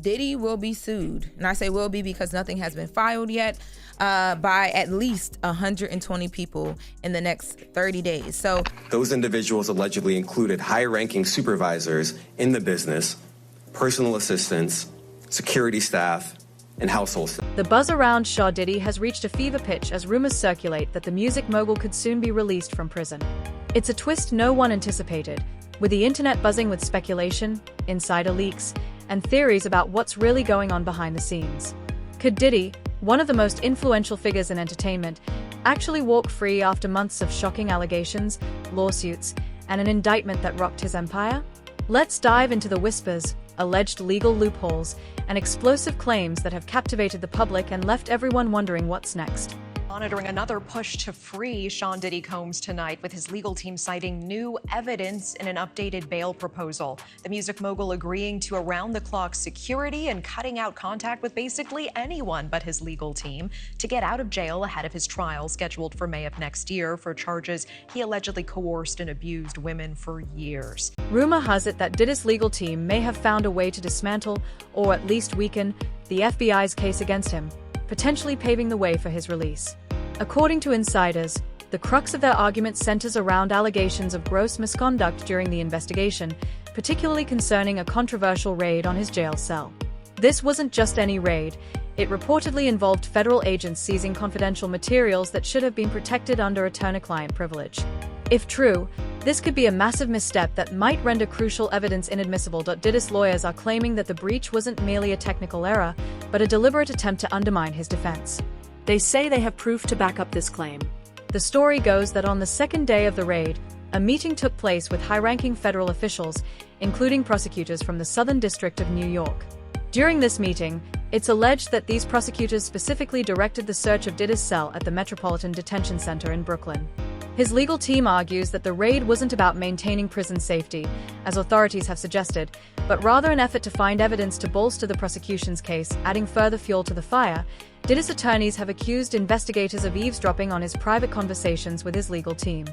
Diddy will be sued. And I say will be because nothing has been filed yet, by at least 120 people in the next 30 days. So those individuals allegedly included high-ranking supervisors in the business, personal assistants, security staff, and household staff. The buzz around Shah Diddy has reached a fever pitch as rumors circulate that the music mogul could soon be released from prison. It's a twist no one anticipated, with the internet buzzing with speculation, insider leaks, and theories about what's really going on behind the scenes. Could Diddy, one of the most influential figures in entertainment, actually walk free after months of shocking allegations, lawsuits, and an indictment that rocked his empire? Let's dive into the whispers, alleged legal loopholes, and explosive claims that have captivated the public and left everyone wondering what's next. Monitoring another push to free Sean Diddy Combs tonight, with his legal team citing new evidence in an updated bail proposal. The music mogul agreeing to around-the-clock security and cutting out contact with basically anyone but his legal team to get out of jail ahead of his trial scheduled for May of next year for charges he allegedly coerced and abused women for years. Rumor has it that Diddy's legal team may have found a way to dismantle, or at least weaken, the FBI's case against him, potentially paving the way for his release. According to insiders, the crux of their argument centers around allegations of gross misconduct during the investigation, particularly concerning a controversial raid on his jail cell. This wasn't just any raid. It reportedly involved federal agents seizing confidential materials that should have been protected under attorney-client privilege. If true, this could be a massive misstep that might render crucial evidence inadmissible. Diddy's lawyers are claiming that the breach wasn't merely a technical error, but a deliberate attempt to undermine his defense. They say they have proof to back up this claim. The story goes that on the second day of the raid, a meeting took place with high-ranking federal officials, including prosecutors from the Southern District of New York. During this meeting, it's alleged that these prosecutors specifically directed the search of Diddy's cell at the Metropolitan Detention Center in Brooklyn. His legal team argues that the raid wasn't about maintaining prison safety, as authorities have suggested, but rather an effort to find evidence to bolster the prosecution's case, adding further fuel to the fire. Diddy's attorneys have accused investigators of eavesdropping on his private conversations with his legal team.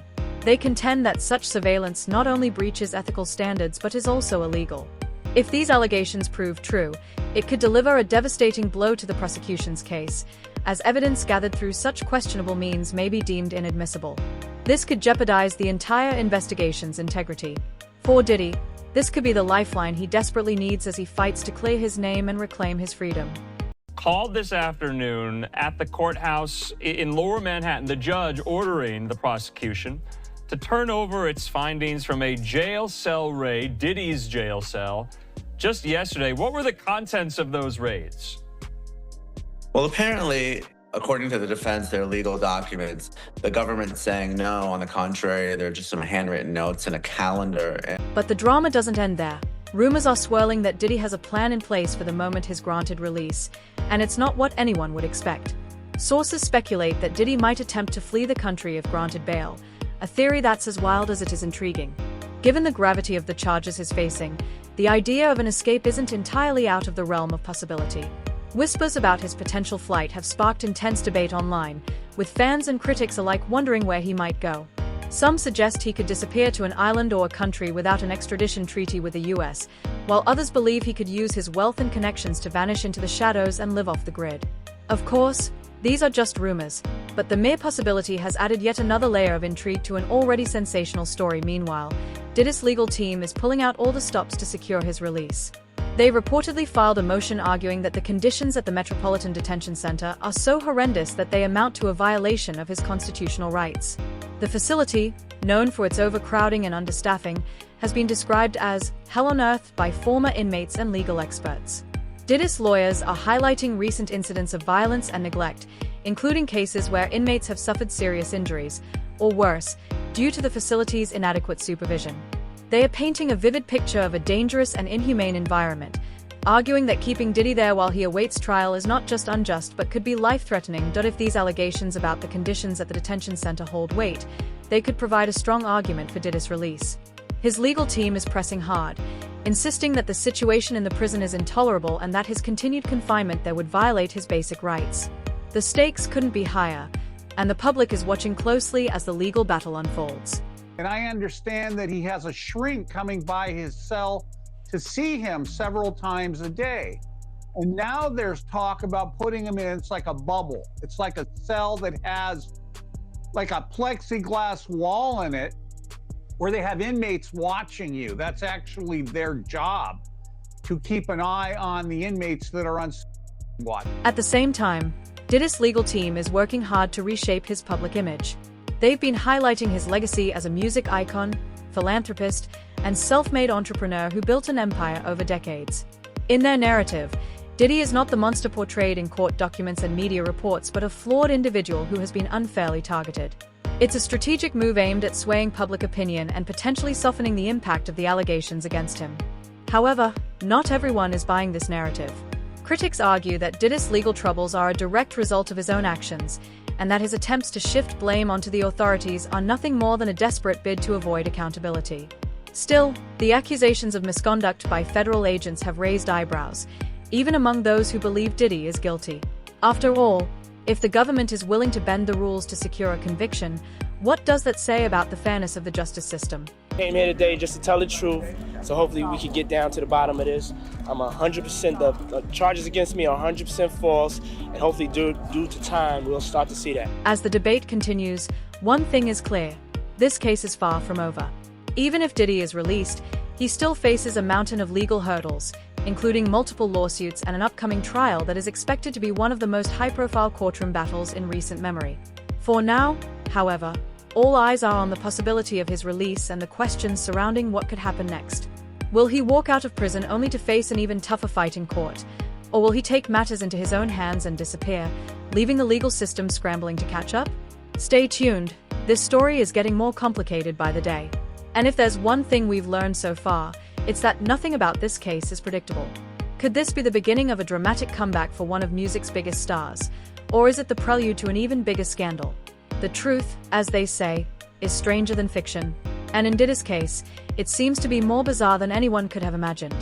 They contend that such surveillance not only breaches ethical standards but is also illegal. If these allegations prove true, it could deliver a devastating blow to the prosecution's case, as evidence gathered through such questionable means may be deemed inadmissible. This could jeopardize the entire investigation's integrity. For Diddy, this could be the lifeline he desperately needs as he fights to clear his name and reclaim his freedom. Called this afternoon at the courthouse in Lower Manhattan, the judge ordering the prosecution to turn over its findings from a jail cell raid, Diddy's jail cell, just yesterday. What were the contents of those raids? Well, apparently, according to the defense, their legal documents, the government's saying no. On the contrary, they're just some handwritten notes and a calendar. But the drama doesn't end there. Rumors are swirling that Diddy has a plan in place for the moment he's granted release, and it's not what anyone would expect. Sources speculate that Diddy might attempt to flee the country if granted bail, a theory that's as wild as it is intriguing. Given the gravity of the charges he's facing, the idea of an escape isn't entirely out of the realm of possibility. Whispers about his potential flight have sparked intense debate online, with fans and critics alike wondering where he might go. Some suggest he could disappear to an island or a country without an extradition treaty with the US, while others believe he could use his wealth and connections to vanish into the shadows and live off the grid. Of course, these are just rumors, but the mere possibility has added yet another layer of intrigue to an already sensational story. Meanwhile, Diddy's legal team is pulling out all the stops to secure his release. They reportedly filed a motion arguing that the conditions at the Metropolitan Detention Center are so horrendous that they amount to a violation of his constitutional rights. The facility, known for its overcrowding and understaffing, has been described as hell on earth by former inmates and legal experts. Diddy's lawyers are highlighting recent incidents of violence and neglect, including cases where inmates have suffered serious injuries, or worse, due to the facility's inadequate supervision. They are painting a vivid picture of a dangerous and inhumane environment, arguing that keeping Diddy there while he awaits trial is not just unjust but could be life-threatening. If these allegations about the conditions at the detention center hold weight, they could provide a strong argument for Diddy's release. His legal team is pressing hard, insisting that the situation in the prison is intolerable and that his continued confinement there would violate his basic rights. The stakes couldn't be higher, and the public is watching closely as the legal battle unfolds. And I understand that he has a shrink coming by his cell to see him several times a day. And now there's talk about putting him in, it's like a bubble. It's like a cell that has like a plexiglass wall in it where they have inmates watching you. That's actually their job, to keep an eye on the inmates that are on watch. At the same time, Diddy's legal team is working hard to reshape his public image. They've been highlighting his legacy as a music icon, philanthropist, and self-made entrepreneur who built an empire over decades. In their narrative, Diddy is not the monster portrayed in court documents and media reports, but a flawed individual who has been unfairly targeted. It's a strategic move aimed at swaying public opinion and potentially softening the impact of the allegations against him. However, not everyone is buying this narrative. Critics argue that Diddy's legal troubles are a direct result of his own actions, and that his attempts to shift blame onto the authorities are nothing more than a desperate bid to avoid accountability. Still, the accusations of misconduct by federal agents have raised eyebrows, even among those who believe Diddy is guilty. After all, if the government is willing to bend the rules to secure a conviction, what does that say about the fairness of the justice system? Came here today just to tell the truth, so hopefully we can get down to the bottom of this. I'm 100%, the charges against me are 100% false, and hopefully due to time, we'll start to see that. As the debate continues, one thing is clear: this case is far from over. Even if Diddy is released, he still faces a mountain of legal hurdles, including multiple lawsuits and an upcoming trial that is expected to be one of the most high-profile courtroom battles in recent memory. For now, however, all eyes are on the possibility of his release and the questions surrounding what could happen next. Will he walk out of prison only to face an even tougher fight in court? Or will he take matters into his own hands and disappear, leaving the legal system scrambling to catch up? Stay tuned. This story is getting more complicated by the day. And if there's one thing we've learned so far, it's that nothing about this case is predictable. Could this be the beginning of a dramatic comeback for one of music's biggest stars? Or is it the prelude to an even bigger scandal? The truth, as they say, is stranger than fiction. And in Diddy's case, it seems to be more bizarre than anyone could have imagined.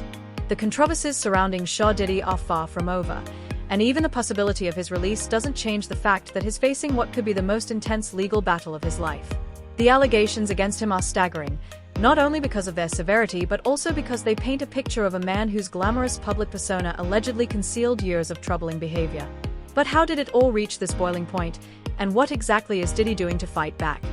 The controversies surrounding Diddy are far from over, and even the possibility of his release doesn't change the fact that he's facing what could be the most intense legal battle of his life. The allegations against him are staggering, not only because of their severity but also because they paint a picture of a man whose glamorous public persona allegedly concealed years of troubling behavior. But how did it all reach this boiling point, and what exactly is Diddy doing to fight back?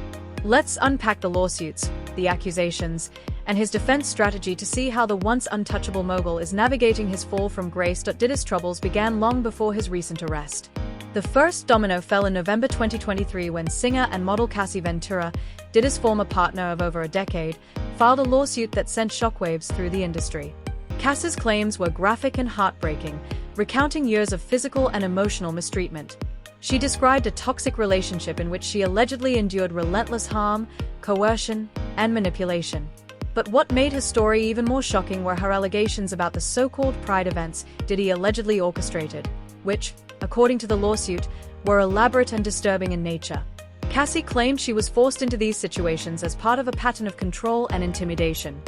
Let's unpack the lawsuits, the accusations, and his defense strategy to see how the once untouchable mogul is navigating his fall from grace. Diddy's troubles began long before his recent arrest. The first domino fell in November 2023 when singer and model Cassie Ventura, Diddy's former partner of over a decade, filed a lawsuit that sent shockwaves through the industry. Cassie's claims were graphic and heartbreaking, recounting years of physical and emotional mistreatment. She described a toxic relationship in which she allegedly endured relentless harm, coercion, and manipulation. But what made her story even more shocking were her allegations about the so-called Pride events Diddy allegedly orchestrated, which, according to the lawsuit, were elaborate and disturbing in nature. Cassie claimed she was forced into these situations as part of a pattern of control and intimidation.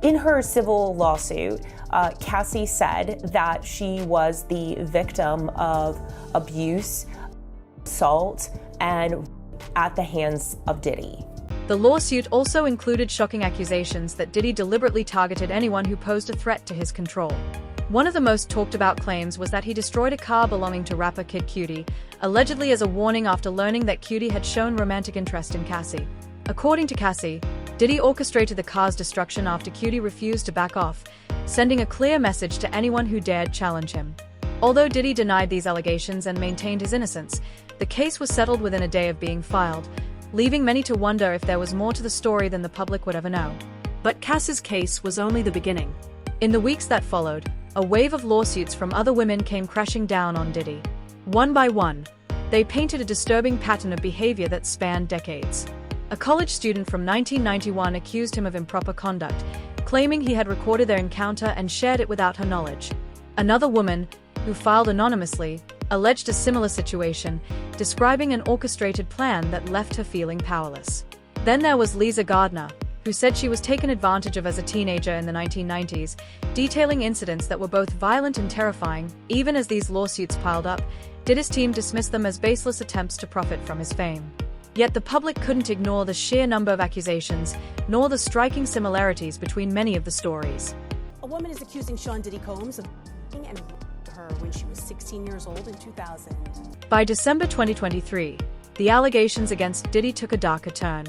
In her civil lawsuit, Cassie said that she was the victim of abuse, assault, and at the hands of Diddy. The lawsuit also included shocking accusations that Diddy deliberately targeted anyone who posed a threat to his control. One of the most talked about claims was that he destroyed a car belonging to rapper Kid Cudi, allegedly as a warning after learning that Cudi had shown romantic interest in Cassie. According to Cassie, Diddy orchestrated the car's destruction after Cudi refused to back off, sending a clear message to anyone who dared challenge him. Although Diddy denied these allegations and maintained his innocence, the case was settled within a day of being filed, leaving many to wonder if there was more to the story than the public would ever know. But Cassie's case was only the beginning. In the weeks that followed, a wave of lawsuits from other women came crashing down on Diddy. One by one, they painted a disturbing pattern of behavior that spanned decades. A college student from 1991 accused him of improper conduct, claiming he had recorded their encounter and shared it without her knowledge. Another woman, who filed anonymously, alleged a similar situation, describing an orchestrated plan that left her feeling powerless. Then there was Lisa Gardner, who said she was taken advantage of as a teenager in the 1990s, detailing incidents that were both violent and terrifying. Even as these lawsuits piled up, Diddy's team dismissed them as baseless attempts to profit from his fame. Yet the public couldn't ignore the sheer number of accusations, nor the striking similarities between many of the stories. A woman is accusing Sean Diddy Combs of and her when she was 16 years old in 2000. By December 2023, the allegations against Diddy took a darker turn.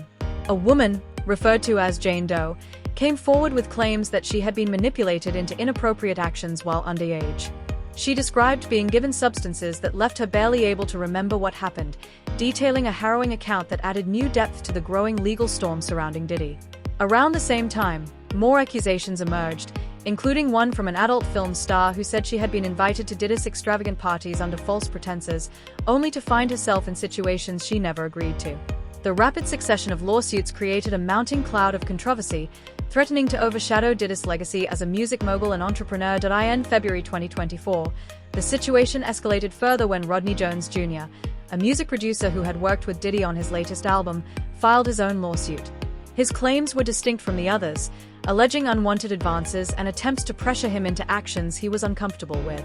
A woman, referred to as Jane Doe, came forward with claims that she had been manipulated into inappropriate actions while underage. She described being given substances that left her barely able to remember what happened, detailing a harrowing account that added new depth to the growing legal storm surrounding Diddy. Around the same time, more accusations emerged, including one from an adult film star who said she had been invited to Diddy's extravagant parties under false pretenses, only to find herself in situations she never agreed to. The rapid succession of lawsuits created a mounting cloud of controversy, threatening to overshadow Diddy's legacy as a music mogul and entrepreneur. In February 2024, the situation escalated further when Rodney Jones Jr., a music producer who had worked with Diddy on his latest album, filed his own lawsuit. His claims were distinct from the others, alleging unwanted advances and attempts to pressure him into actions he was uncomfortable with.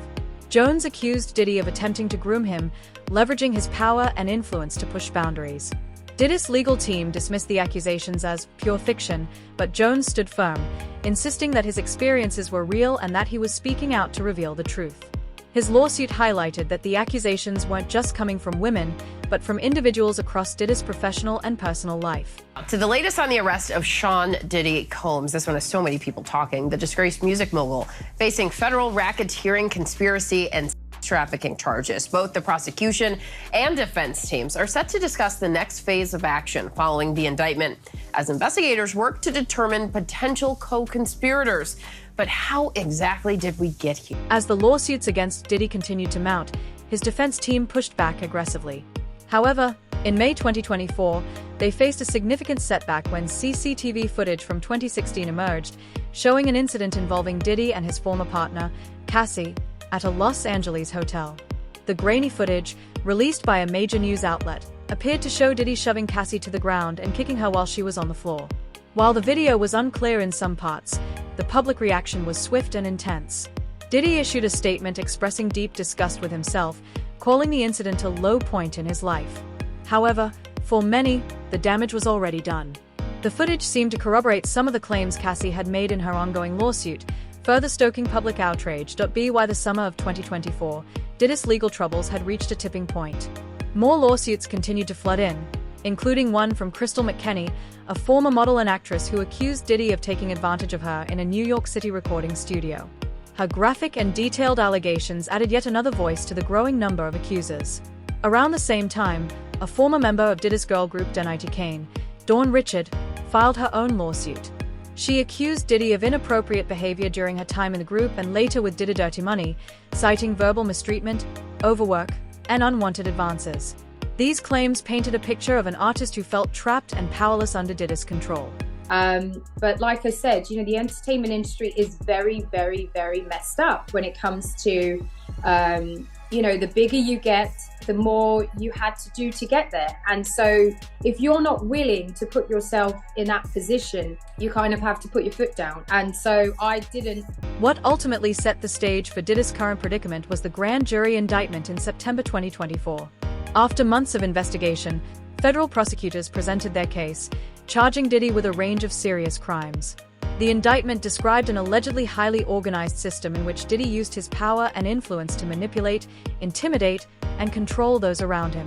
Jones accused Diddy of attempting to groom him, leveraging his power and influence to push boundaries. Diddy's legal team dismissed the accusations as pure fiction, but Jones stood firm, insisting that his experiences were real and that he was speaking out to reveal the truth. His lawsuit highlighted that the accusations weren't just coming from women, but from individuals across Diddy's professional and personal life. To the latest on the arrest of Sean Diddy Combs, this one has so many people talking. The disgraced music mogul facing federal racketeering, conspiracy, and trafficking charges. Both the prosecution and defense teams are set to discuss the next phase of action following the indictment as investigators work to determine potential co-conspirators. But how exactly did we get here? As the lawsuits against Diddy continued to mount, his defense team pushed back aggressively. However, in May 2024, they faced a significant setback when CCTV footage from 2016 emerged, showing an incident involving Diddy and his former partner, Cassie, at a Los Angeles hotel. The grainy footage, released by a major news outlet, appeared to show Diddy shoving Cassie to the ground and kicking her while she was on the floor. While the video was unclear in some parts, the public reaction was swift and intense. Diddy issued a statement expressing deep disgust with himself, calling the incident a low point in his life. However, for many, the damage was already done. The footage seemed to corroborate some of the claims Cassie had made in her ongoing lawsuit, further stoking public outrage. By the summer of 2024, Diddy's legal troubles had reached a tipping point. More lawsuits continued to flood in, including one from Crystal McKenney, a former model and actress who accused Diddy of taking advantage of her in a New York City recording studio. Her graphic and detailed allegations added yet another voice to the growing number of accusers. Around the same time, a former member of Diddy's girl group Denite Kane, Dawn Richard, filed her own lawsuit. She accused Diddy of inappropriate behavior during her time in the group and later with Diddy Dirty Money, citing verbal mistreatment, overwork, and unwanted advances. These claims painted a picture of an artist who felt trapped and powerless under Diddy's control. But like I said, the entertainment industry is very, very, very messed up when it comes to, the bigger you get, the more you had to do to get there. And so if you're not willing to put yourself in that position, you kind of have to put your foot down. And so I didn't. What ultimately set the stage for Diddy's current predicament was the grand jury indictment in September 2024. After months of investigation, federal prosecutors presented their case, charging Diddy with a range of serious crimes. The indictment described an allegedly highly organized system in which Diddy used his power and influence to manipulate, intimidate, and control those around him.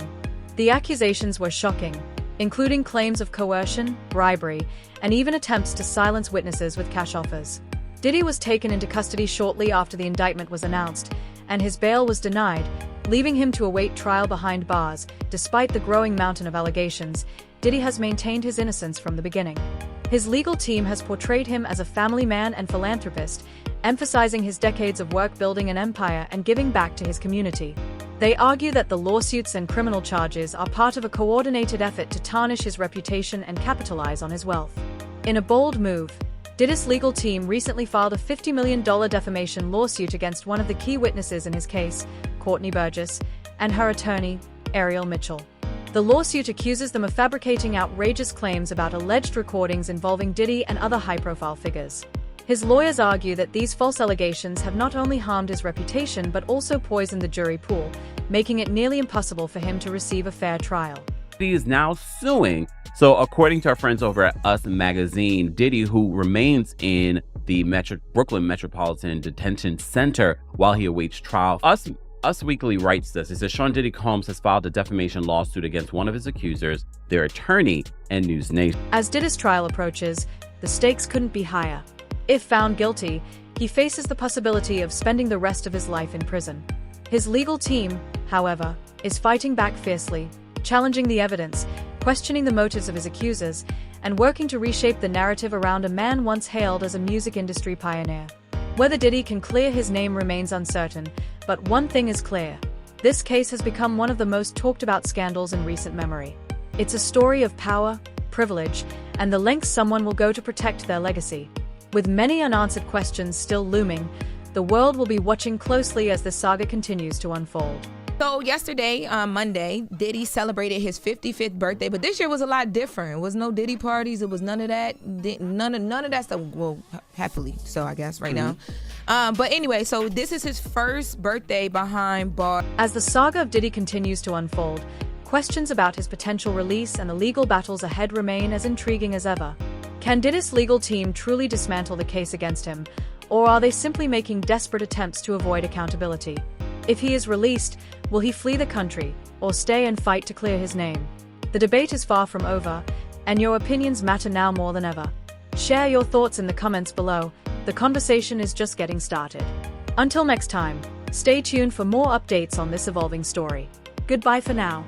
The accusations were shocking, including claims of coercion, bribery, and even attempts to silence witnesses with cash offers. Diddy was taken into custody shortly after the indictment was announced, and his bail was denied, leaving him to await trial behind bars. Despite the growing mountain of allegations, Diddy has maintained his innocence from the beginning. His legal team has portrayed him as a family man and philanthropist, emphasizing his decades of work building an empire and giving back to his community. They argue that the lawsuits and criminal charges are part of a coordinated effort to tarnish his reputation and capitalize on his wealth. In a bold move, Diddy's legal team recently filed a $50 million defamation lawsuit against one of the key witnesses in his case, Courtney Burgess, and her attorney, Ariel Mitchell. The lawsuit accuses them of fabricating outrageous claims about alleged recordings involving Diddy and other high-profile figures. His lawyers argue that these false allegations have not only harmed his reputation but also poisoned the jury pool, making it nearly impossible for him to receive a fair trial. Diddy is now suing. So according to our friends over at Us Magazine, Diddy, who remains in the Brooklyn Metropolitan Detention Center while he awaits trial. Us Weekly writes this. It says Sean Diddy Combs has filed a defamation lawsuit against one of his accusers, their attorney, and News Nation. As Diddy's trial approaches, the stakes couldn't be higher. If found guilty, he faces the possibility of spending the rest of his life in prison. His legal team, however, is fighting back fiercely, challenging the evidence, questioning the motives of his accusers, and working to reshape the narrative around a man once hailed as a music industry pioneer. Whether Diddy can clear his name remains uncertain, but one thing is clear. This case has become one of the most talked about scandals in recent memory. It's a story of power, privilege, and the lengths someone will go to protect their legacy. With many unanswered questions still looming, the world will be watching closely as the saga continues to unfold. So yesterday, Monday, Diddy celebrated his 55th birthday, but this year was a lot different. It was no Diddy parties. It was none of that. None of that stuff. Well, happily so, I guess, right now. But anyway, so this is his first birthday behind bars. As the saga of Diddy continues to unfold, questions about his potential release and the legal battles ahead remain as intriguing as ever. Can Diddy's legal team truly dismantle the case against him, or are they simply making desperate attempts to avoid accountability? If he is released, will he flee the country or stay and fight to clear his name? The debate is far from over, and your opinions matter now more than ever. Share your thoughts in the comments below. The conversation is just getting started. Until next time, stay tuned for more updates on this evolving story. Goodbye for now.